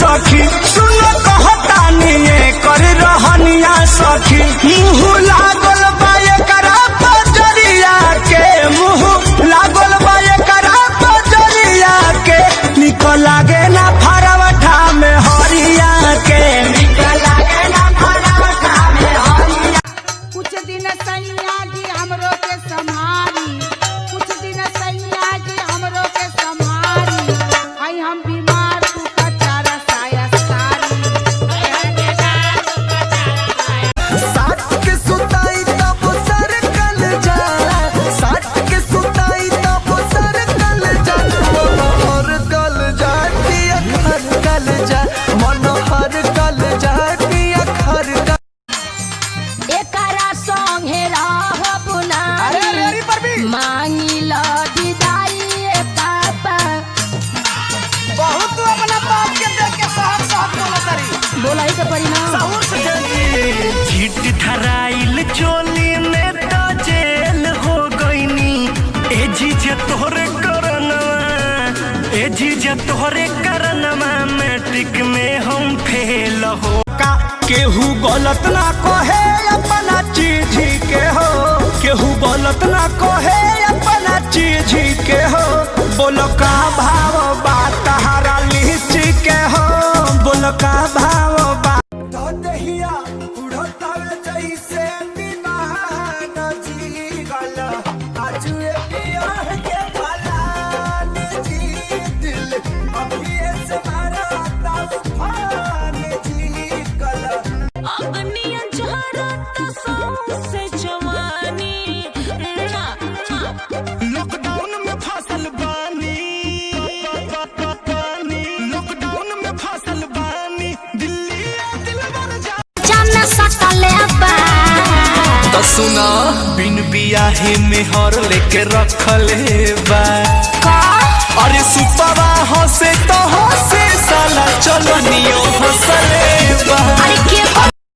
सखी सुन कहतानी कर रहनिया सखी मुँह लागल बाए करा पजरिया के मुँह लागल बाए करा पजरिया के निकल लागे ना फरवठा में हरिया के निकल लागे ना फरवठा में हरिया। कुछ दिन सैया जी हमरो के संभारी, कुछ दिन सैया जी हमरो के संभारी, आई हम बीमार तू का चारा साया सारी। साथ के सुताई तब सर कल जा, साथ के सुताई तब सर कल जा, मनोहर कल जा दिया घर कल जा, मनोहर कल जा दिया घर कल। एकरा संगे रहब नाही, मांगी ल विदाई ए पापा। बहुत तू अपना बाप के देख के साहब साहब बोला तारी बोलाई के परिणाम झिट धराइल चोली में तो जेल हो गईनी। ए जीजे तोहरे करनवा, ए जीजे तोहरे करनवा मैट्रिक में हम फेल हो का। केहू गलत ना कहे अपना चीज के हो, केहू गलत ना कहे अपना चीज के हो। बोलो का भाव बात तहारा लीची के हो, बोलो का भाव बात तो दहिया उड़तावे जैसे विमान जी गला आज ये बियाह के फलान जी दिल अभी से मारा तूफान जी गला। अग्नियां जहरत सौंसे जवानी, लॉकडाउन में फसल बानी, लॉकडाउन में फसल बानी, दिल्ली दिलवर जा जान सकले बा तो सुना बिन बियाहे में हर लेके रखले बा का। अरे सुपवा हंसे तो हंसे साला चलो नियो हंसले बा। अरे के